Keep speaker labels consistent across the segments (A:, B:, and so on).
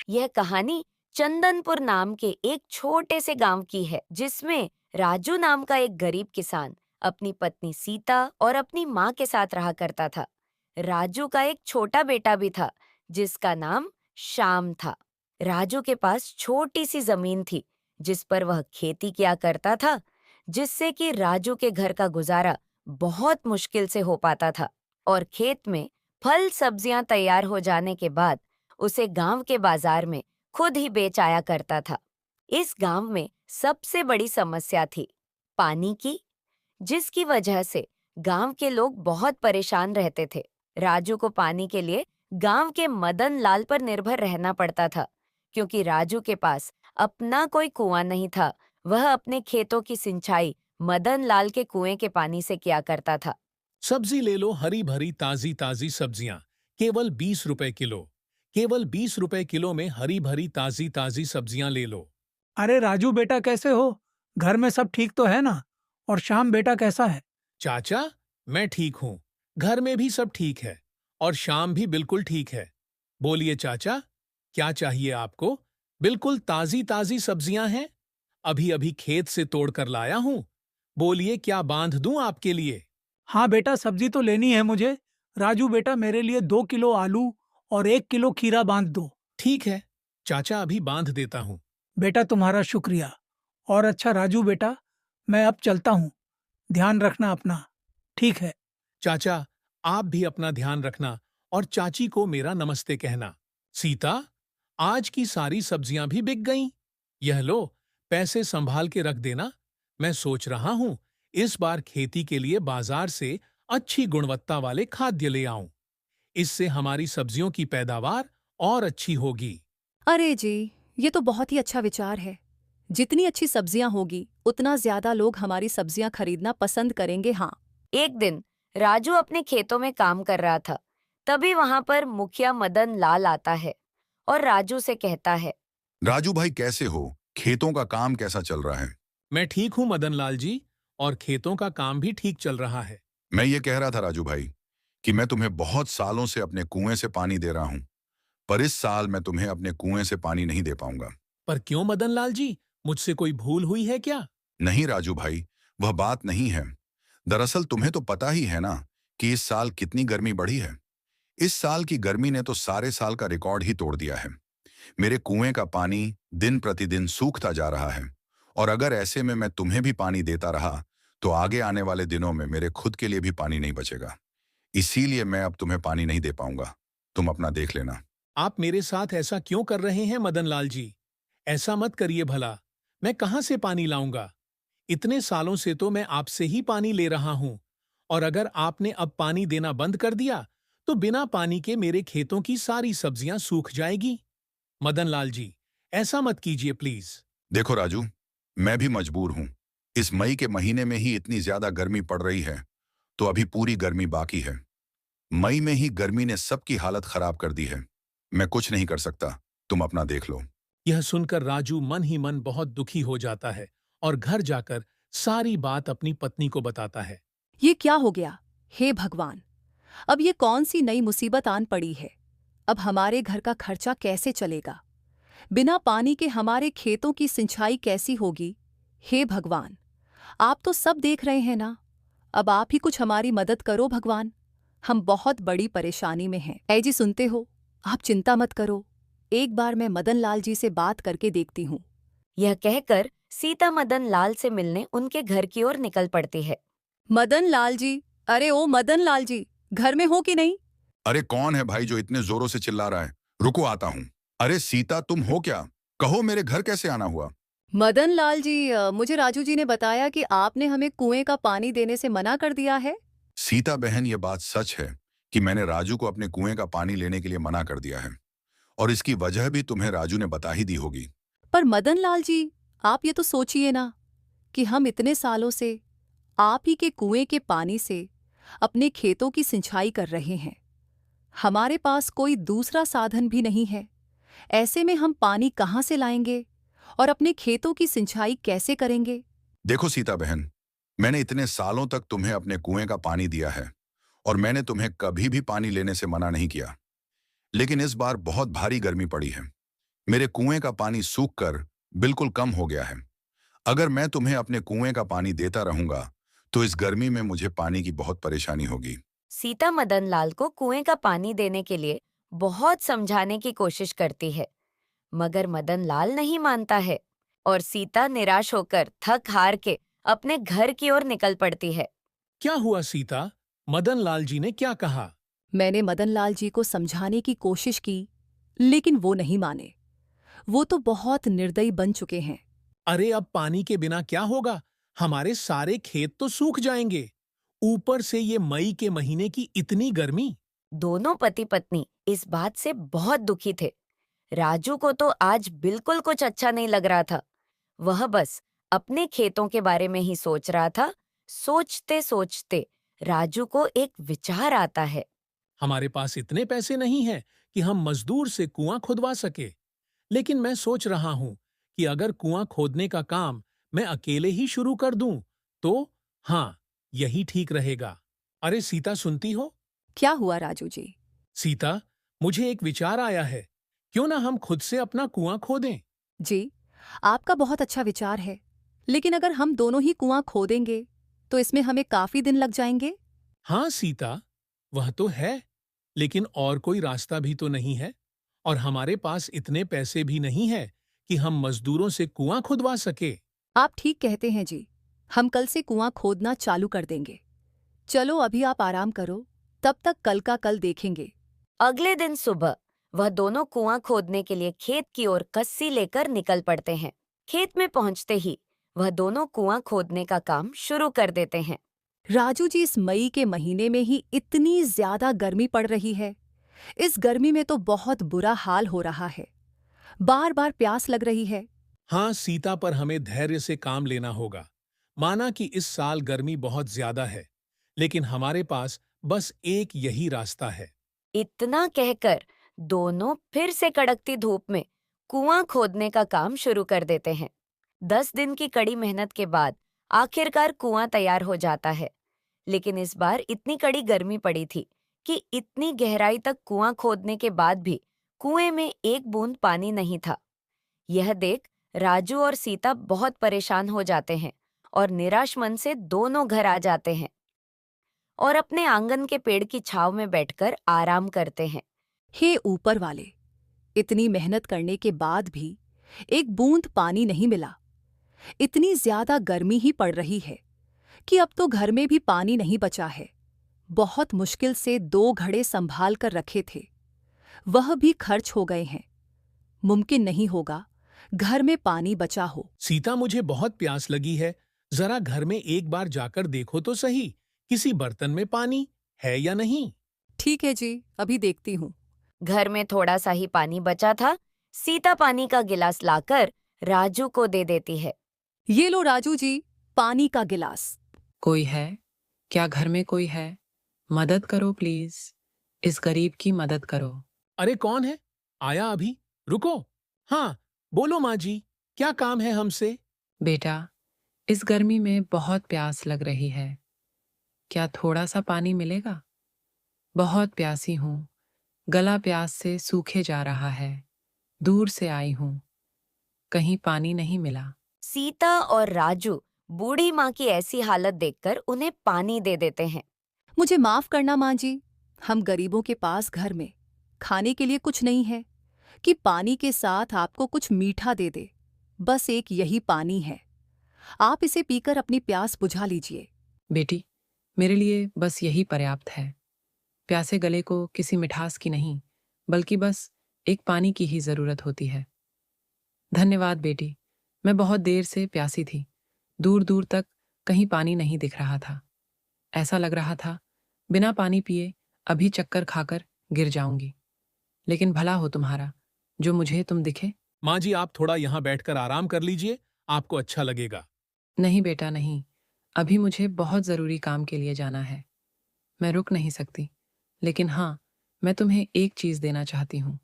A: यह कहानी चंदनपुर नाम के एक छोटे से गांव की है, जिसमें राजू नाम का एक गरीब किसान अपनी पत्नी सीता और अपनी माँ के साथ रहा करता था। राजू का एक छोटा बेटा भी था, जिसका नाम श्याम था। राजू के पास छोटी सी जमीन थी, जिस पर वह खेती किया करता था, जिससे कि राजू के घर का गुजारा बहुत मुश्किल से हो पाता था। और खेत में फल सब्जियां तैयार हो जाने के बाद उसे गांव के बाजार में खुद ही बेच आया करता था। इस गांव में सबसे बड़ी समस्या थी पानी की, जिसकी वजह से गांव के लोग बहुत परेशान रहते थे। राजू को पानी के लिए गांव के मदन लाल पर निर्भर रहना पड़ता था, क्योंकि राजू के पास अपना कोई कुआं नहीं था। वह अपने खेतों की सिंचाई मदन लाल के कुएं के पानी से किया करता था।
B: सब्जी ले लो, हरी भरी ताजी ताजी सब्जियां, केवल 20 रुपए किलो। केवल 20 रुपए किलो में हरी भरी ताजी ताजी सब्जियां ले लो।
C: अरे राजू बेटा, कैसे हो? घर में सब ठीक तो है ना? और श्याम बेटा कैसा है?
B: चाचा, मैं ठीक हूँ। घर में भी सब ठीक है और शाम भी बिल्कुल ठीक है। बोलिए चाचा, क्या चाहिए आपको? बिल्कुल ताजी ताजी सब्जियां हैं, अभी अभी खेत से तोड़ कर लाया हूँ। बोलिए, क्या बांध दूं आपके लिए?
C: हाँ बेटा, सब्जी तो लेनी है मुझे। राजू बेटा, मेरे लिए 2 किलो आलू और 1 किलो खीरा बांध दो।
B: ठीक है चाचा, अभी बांध देता हूँ।
C: बेटा तुम्हारा शुक्रिया। और अच्छा राजू बेटा, मैं अब चलता हूँ। ध्यान रखना अपना। ठीक है।
B: चाचा, आप भी अपना ध्यान रखना और चाची को मेरा नमस्ते कहना। सीता, आज की सारी सब्जियां भी बिक गईं। यह लो, पैसे संभाल के रख देना। मैं सोच रहा हूं इस बार खेती के लिए बाजार से अच्छी गुणवत्ता वाले खाद्य ले आऊं। इससे हमारी सब्जियों की पैदावार और अच्छी होगी।
D: अरे जी, ये तो बहुत ही अच्छा विचार है। जितनी अच्छी सब्जियां होगी, उतना ज्यादा लोग हमारी सब्जियां खरीदना पसंद करेंगे। हाँ।
A: एक दिन राजू अपने खेतों में काम कर रहा था। तभी वहां पर मुखिया मदन लाल आता है और राजू से कहता है,
E: राजू भाई, कैसे हो? खेतों का काम कैसा चल रहा है?
B: मैं ठीक हूं मदन लाल जी, और खेतों का काम भी ठीक चल रहा है।
E: मैं ये कह रहा था राजू भाई कि मैं तुम्हें बहुत सालों से अपने कुएं से पानी दे रहा हूं, पर इस साल मैं तुम्हें अपने कुएं से पानी नहीं दे पाऊंगा।
B: पर क्यों मदन लाल जी, मुझसे कोई भूल हुई है क्या?
E: नहीं राजू भाई, वह बात नहीं है। दरअसल तुम्हें तो पता ही है ना कि इस साल कितनी गर्मी बढ़ी है। इस साल की गर्मी ने तो सारे साल का रिकॉर्ड ही तोड़ दिया है। मेरे कुएं का पानी दिन प्रतिदिन सूखता जा रहा है, और अगर ऐसे में मैं तुम्हें भी पानी देता रहा तो आगे आने वाले दिनों में मेरे खुद के लिए भी पानी नहीं बचेगा। इसीलिए मैं अब तुम्हें पानी नहीं दे पाऊंगा। तुम अपना देख लेना।
B: आप मेरे साथ ऐसा क्यों कर रहे हैं मदन लाल जी? ऐसा मत करिए भला। मैं कहां से पानी लाऊंगा? इतने सालों से तो मैं आपसे ही पानी ले रहा हूं, और अगर आपने अब पानी देना बंद कर दिया तो बिना पानी के मेरे खेतों की सारी सब्जियां सूख जाएगी। मदन लाल जी, ऐसा मत कीजिए प्लीज।
E: देखो राजू, मैं भी मजबूर हूं। इस मई के महीने में ही इतनी ज्यादा गर्मी पड़ रही है, तो अभी पूरी गर्मी बाकी है। मई में ही गर्मी ने सबकी हालत खराब कर दी है। मैं कुछ नहीं कर सकता, तुम अपना देख लो।
B: यह सुनकर राजू मन ही मन बहुत दुखी हो जाता है और घर जाकर सारी बात अपनी पत्नी को बताता है।
D: ये क्या हो गया? हे भगवान! अब ये कौन सी नई मुसीबत आन पड़ी है? अब हमारे घर का खर्चा कैसे चलेगा? बिना पानी के हमारे खेतों की सिंचाई कैसी होगी? हे भगवान! आप तो सब देख रहे हैं ना। अब आप ही कुछ हमारी मदद करो भगवान। हम बहुत बड़ी परेशानी में हैं। ऐ जी, सुनते हो? आप चिंता मत करो। एक बार मैं मदन लाल जी से बात करके देखती हूँ।
A: यह कहकर सीता मदन लाल से मिलने उनके घर की ओर निकल पड़ती है।
D: मदन लाल जी, अरे ओ मदन लाल जी, घर में हो कि नहीं?
E: अरे कौन है भाई जो इतने जोरों से चिल्ला रहा है? रुको, आता हूं। अरे सीता, तुम हो क्या? कहो, मेरे घर कैसे आना हुआ?
D: मदन लाल जी, मुझे राजू जी ने बताया कि आपने हमें कुएं का पानी देने से मना कर दिया है।
E: सीता बहन, ये बात सच है कि मैंने राजू को अपने कुएं का पानी लेने के लिए मना कर दिया है, और इसकी वजह भी तुम्हें राजू ने बता ही दी होगी।
D: पर मदन लाल जी, आप ये तो सोचिए ना कि हम इतने सालों से आप ही के कुएं के पानी से अपने खेतों की सिंचाई कर रहे हैं। हमारे पास कोई दूसरा साधन भी नहीं है। ऐसे में हम पानी कहाँ से लाएंगे और अपने खेतों की सिंचाई कैसे करेंगे?
E: देखो सीता बहन, मैंने इतने सालों तक तुम्हें अपने कुएं का पानी दिया है, और मैंने तुम्हें कभी भी पानी लेने से मना नहीं किया। लेकिन इस बार बहुत भारी गर्मी पड़ी है। मेरे कुएं का पानी सूखकर बिल्कुल कम हो गया है। अगर मैं तुम्हें अपने कुएं का पानी देता रहूंगा तो इस गर्मी में मुझे पानी की बहुत परेशानी होगी।
A: सीता मदन लाल को कुएं का पानी देने के लिए बहुत समझाने की कोशिश करती है, मगर मदन लाल नहीं मानता है और सीता निराश होकर थक हार के अपने घर की ओर निकल पड़ती है।
B: क्या हुआ सीता? मदन लाल जी ने क्या कहा?
D: मैंने मदन लाल जी को समझाने की कोशिश की, लेकिन वो नहीं माने। वो तो बहुत निर्दयी बन चुके हैं।
B: अरे अब पानी के बिना क्या होगा? हमारे सारे खेत तो सूख जाएंगे। ऊपर से ये मई के महीने की इतनी गर्मी।
A: दोनों पति पत्नी इस बात से बहुत दुखी थे। राजू को तो आज बिल्कुल कुछ अच्छा नहीं लग रहा था। वह बस अपने खेतों के बारे में ही सोच रहा था। सोचते सोचते राजू को एक विचार आता है।
B: हमारे पास इतने पैसे नहीं हैं कि हम मजदूर से कुआं खुदवा सके। लेकिन मैं सोच रहा हूं कि अगर कुआं खोदने का काम मैं अकेले ही शुरू कर दूं, तो हाँ, यही ठीक रहेगा। अरे सीता, सुनती हो?
D: क्या हुआ राजू जी?
B: सीता, मुझे एक विचार आया है। क्यों ना हम खुद से अपना कुआं खोदें?
D: जी, आपका बहुत अच्छा विचार है, लेकिन अगर हम दोनों ही कुआं खोदेंगे तो इसमें हमें काफी दिन लग जाएंगे।
B: हाँ सीता, वह तो है, लेकिन और कोई रास्ता भी तो नहीं है, और हमारे पास इतने पैसे भी नहीं है कि हम मजदूरों से कुआं खुदवा सके।
D: आप ठीक कहते हैं जी। हम कल से कुआं खोदना चालू कर देंगे। चलो अभी आप आराम करो, तब तक कल का कल देखेंगे।
A: अगले दिन सुबह वह दोनों कुआं खोदने के लिए खेत की ओर कस्सी लेकर निकल पड़ते हैं। खेत में पहुंचते ही वह दोनों कुआं खोदने का काम शुरू कर देते हैं।
D: राजू जी, इस मई के महीने में ही इतनी ज्यादा गर्मी पड़ रही है। इस गर्मी में तो बहुत बुरा हाल हो रहा है। बार बार प्यास लग रही है।
B: हाँ सीता, पर हमें धैर्य से काम लेना होगा। माना कि इस साल गर्मी बहुत ज्यादा है, लेकिन हमारे पास बस एक यही रास्ता है।
A: इतना कहकर दोनों फिर से कड़कती धूप में कुआं खोदने का काम शुरू कर देते हैं। 10 दिन की कड़ी मेहनत के बाद आखिरकार कुआं तैयार हो जाता है। लेकिन इस बार इतनी कड़ी गर्मी पड़ी थी कि इतनी गहराई तक कुआं खोदने के बाद भी कुएं में एक बूंद पानी नहीं था। यह देख राजू और सीता बहुत परेशान हो जाते हैं और निराश मन से दोनों घर आ जाते हैं और अपने आंगन के पेड़ की छांव में बैठकर आराम करते हैं।
D: हे ऊपर वाले, इतनी मेहनत करने के बाद भी एक बूंद पानी नहीं मिला। इतनी ज्यादा गर्मी ही पड़ रही है कि अब तो घर में भी पानी नहीं बचा है। बहुत मुश्किल से 2 घड़े संभाल कर रखे थे, वह भी खर्च हो गए हैं। मुमकिन नहीं होगा घर में पानी बचा हो।
B: सीता, मुझे बहुत प्यास लगी है। जरा घर में एक बार जाकर देखो तो सही, किसी बर्तन में पानी है या नहीं।
D: ठीक है जी, अभी देखती हूँ।
A: घर में थोड़ा सा ही पानी बचा था। सीता पानी का गिलास लाकर राजू को दे देती है।
D: ये लो राजू जी, पानी का गिलास।
F: कोई है? क्या घर में कोई है? मदद करो प्लीज। इस गरीब की मदद करो।
B: अरे कौन है? आया अभी, रुको। हाँ, बोलो माँ जी, क्या काम है हमसे?
F: बेटा, इस गर्मी में बहुत प्यास लग रही है। क्या थोड़ा सा पानी मिलेगा? बहुत प्यासी हूँ। गला प्यास से सूखे जा रहा है। दूर से आई हूँ। कहीं पानी नहीं मिला।
A: सीता और राजू बूढ़ी माँ की ऐसी हालत देखकर उन्हें पानी दे देते हैं।
D: मुझे माफ करना माँ जी, हम गरीबों के पास घर में खाने के लिए कुछ नहीं है कि पानी के साथ आपको कुछ मीठा दे दे। बस एक यही पानी है, आप इसे पीकर अपनी प्यास बुझा लीजिए।
F: बेटी, मेरे लिए बस यही पर्याप्त है। प्यासे गले को किसी मिठास की नहीं, बल्कि बस एक पानी की ही जरूरत होती है। धन्यवाद बेटी। मैं बहुत देर से प्यासी थी। दूर दूर तक कहीं पानी नहीं दिख रहा था। ऐसा लग रहा था बिना पानी पिए अभी चक्कर खाकर गिर जाऊंगी। लेकिन भला हो तुम्हारा, जो मुझे तुम दिखे।
B: माँ जी, आप थोड़ा यहाँ बैठकर आराम कर लीजिए, आपको अच्छा लगेगा।
F: नहीं बेटा नहीं, अभी मुझे बहुत ज़रूरी काम के लिए जाना है। मैं रुक नहीं सकती। लेकिन हाँ, मैं तुम्हें एक चीज़ देना चाहती हूँ।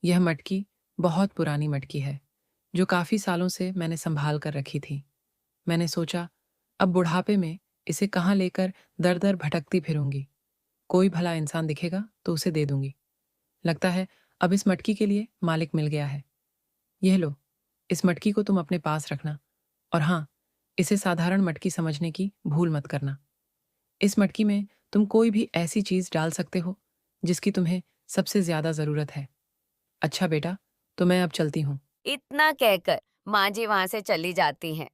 F: यह मटकी बहुत पुरानी मटकी है, जो काफ़ी सालों से मैंने संभाल कर रखी थी। मैंने सोचा अब बुढ़ापे में इसे कहाँ लेकर दर दर भटकती फिरूंगी। कोई भला इंसान दिखेगा तो उसे दे दूंगी। लगता है अब इस मटकी के लिए मालिक मिल गया है। यह लो, इस मटकी को तुम अपने पास रखना। और हाँ, इसे साधारण मटकी समझने की भूल मत करना। इस मटकी में तुम कोई भी ऐसी चीज डाल सकते हो जिसकी तुम्हें सबसे ज्यादा जरूरत है। अच्छा बेटा, तो मैं अब चलती हूँ।
A: इतना कहकर माँ जी वहां से चली जाती हैं।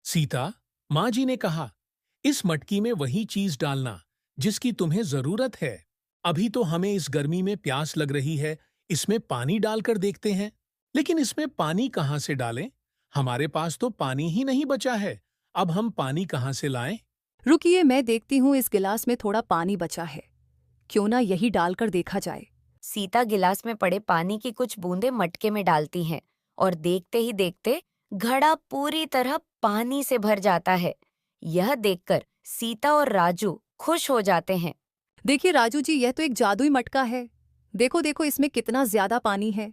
B: सीता, माँ जी ने कहा, इस मटकी में वही चीज डालना जिसकी तुम्हें जरूरत है। अभी तो हमें इस गर्मी में प्यास लग रही है, इसमें पानी डालकर देखते हैं। लेकिन इसमें पानी कहाँ से डालें? हमारे पास तो पानी ही नहीं बचा है। अब हम पानी कहाँ से लाएं?
D: रुकिए, मैं देखती हूँ इस गिलास में थोड़ा पानी बचा है। क्यों ना यही डालकर देखा जाए।
A: सीता गिलास में पड़े पानी की कुछ बूंदें मटके में डालती हैं और देखते ही देखते घड़ा पूरी तरह पानी से भर जाता है। यह देखकर सीता और राजू खुश हो जाते हैं।
D: देखिए राजू जी, यह तो एक जादुई मटका है। देखो देखो, इसमें कितना ज्यादा पानी है।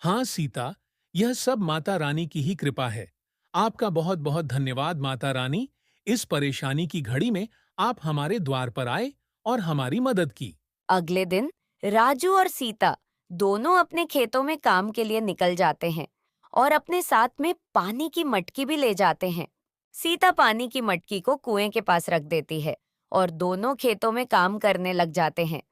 B: हाँ सीता, यह सब माता रानी की ही कृपा है। आपका बहुत बहुत धन्यवाद माता रानी। इस परेशानी की घड़ी में आप हमारे द्वार पर आए और हमारी मदद की।
A: अगले दिन राजू और सीता दोनों अपने खेतों में काम के लिए निकल जाते हैं और अपने साथ में पानी की मटकी भी ले जाते हैं। सीता पानी की मटकी को कुएं के पास रख देती है और दोनों खेतों में काम करने लग जाते हैं।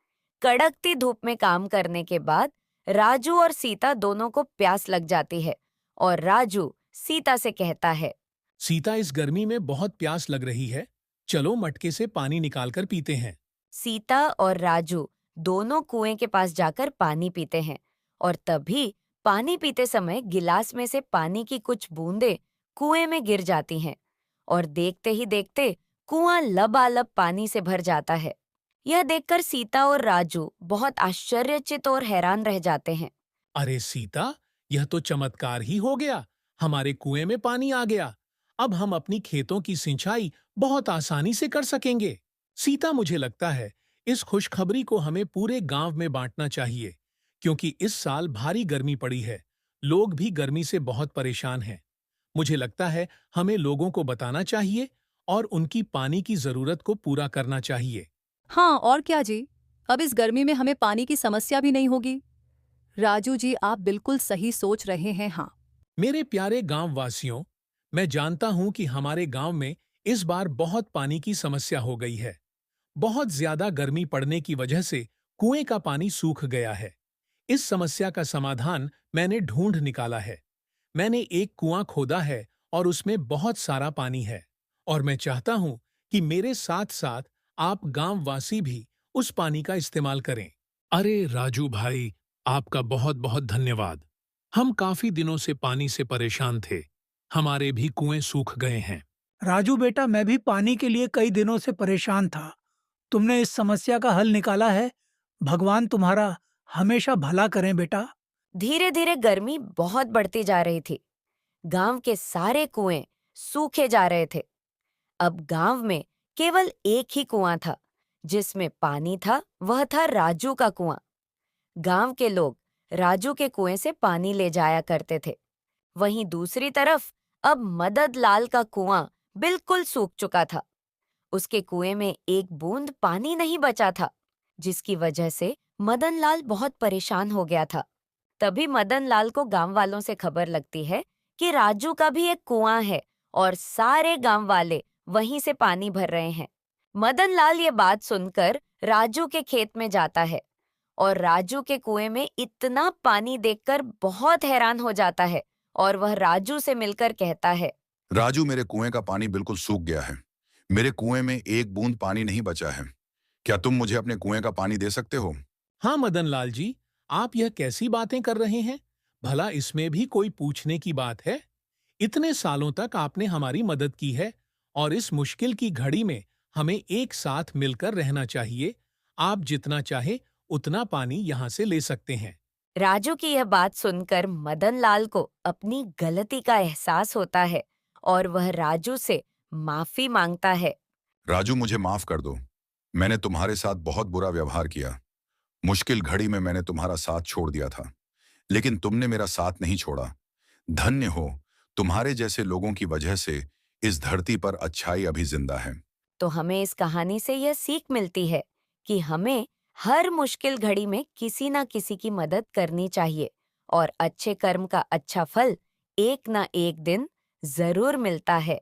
A: कड़कती धूप में काम करने के बाद राजू और सीता दोनों को प्यास लग जाती है और राजू सीता से कहता है,
B: सीता, इस गर्मी में बहुत प्यास लग रही है। चलो मटके से पानी निकालकर पीते हैं।
A: सीता और राजू दोनों कुएं के पास जाकर पानी पीते हैं और तभी पानी पीते समय गिलास में से पानी की कुछ बूंदें कुएं में गिर जाती हैं और देखते ही देखते कुआं लबालब पानी से भर जाता है। यह देखकर सीता और राजू बहुत आश्चर्यचकित और हैरान रह जाते हैं।
B: अरे सीता, यह तो चमत्कार ही हो गया। हमारे कुएं में पानी आ गया। अब हम अपनी खेतों की सिंचाई बहुत आसानी से कर सकेंगे। सीता, मुझे लगता है इस खुशखबरी को हमें पूरे गांव में बांटना चाहिए, क्योंकि इस साल भारी गर्मी पड़ी है। लोग भी गर्मी से बहुत परेशान हैं। मुझे लगता है हमें लोगों को बताना चाहिए और उनकी पानी की जरूरत को पूरा करना चाहिए।
D: हाँ, और क्या जी, अब इस गर्मी में हमें पानी की समस्या भी नहीं होगी। राजू जी, आप बिल्कुल सही सोच रहे हैं। हाँ,
B: मेरे प्यारे गांव वासियों, मैं जानता हूं कि हमारे गांव में इस बार बहुत पानी की समस्या हो गई है। बहुत ज्यादा गर्मी पड़ने की वजह से कुएं का पानी सूख गया है। इस समस्या का समाधान मैंने ढूंढ निकाला है। मैंने एक कुआं खोदा है और उसमें बहुत सारा पानी है और मैं चाहता हूं कि मेरे साथ साथ आप गांववासी भी उस पानी का इस्तेमाल करें। अरे राजू भाई, आपका बहुत बहुत धन्यवाद। हम काफी दिनों से पानी से परेशान थे। हमारे भी कुएं सूख गए हैं।
C: राजू बेटा, मैं भी पानी के लिए कई दिनों से परेशान था। तुमने इस समस्या का हल निकाला है। भगवान तुम्हारा हमेशा भला करें बेटा।
A: धीरे धीरे गर्मी बहुत बढ़ती जा रही थी। गांव के सारे कुएं सूखे जा रहे थे। अब गांव में केवल एक ही कुआं था जिसमें पानी था। वह था राजू का कुआं। गांव के लोग राजू के कुएं से पानी ले जाया करते थे। वहीं दूसरी तरफ अब मदद लाल का कुआं बिल्कुल सूख चुका था। उसके कुएं में एक बूंद पानी नहीं बचा था, जिसकी वजह से मदन लाल बहुत परेशान हो गया था। तभी मदन लाल को गांव वालों से खबर लगती है कि राजू का भी एक कुआं है और सारे गांव वाले वहीं से पानी भर रहे हैं। मदन लाल ये बात सुनकर राजू के खेत में जाता है और राजू के कुएं में इतना पानी देखकर बहुत हैरान हो जाता है और वह राजू से मिलकर कहता है,
E: राजू, मेरे कुएं का पानी बिल्कुल सूख गया है। मेरे कुएं में एक बूंद पानी नहीं बचा है। क्या तुम मुझे अपने कुएं का पानी दे सकते हो?
B: हाँ मदन लाल जी, आप यह कैसी बातें कर रहे हैं? भला इसमें भी कोई पूछने की बात है? इतने सालों तक आपने हमारी मदद की है और इस मुश्किल की घड़ी में हमें एक साथ मिलकर रहना चाहिए। आप जितना चाहे उतना पानी यहाँ से ले सकते हैं।
A: राजू की यह बात सुनकर मदन लाल को अपनी गलती का एहसास होता है और वह राजू से माफी मांगता है।
E: राजू, मुझे माफ कर दो। मैंने तुम्हारे साथ बहुत बुरा व्यवहार किया। मुश्किल घड़ी में मैंने तुम्हारा साथ छोड़ दिया था, लेकिन तुमने मेरा साथ नहीं छोड़ा। धन्य हो, तुम्हारे जैसे लोगों की वजह से इस धरती पर अच्छाई अभी जिंदा है।
A: तो हमें इस कहानी से यह सीख मिलती है कि हमें हर मुश्किल घड़ी में किसी न किसी की मदद करनी चाहिए और अच्छे कर्म का अच्छा फल एक ना एक दिन जरूर मिलता है।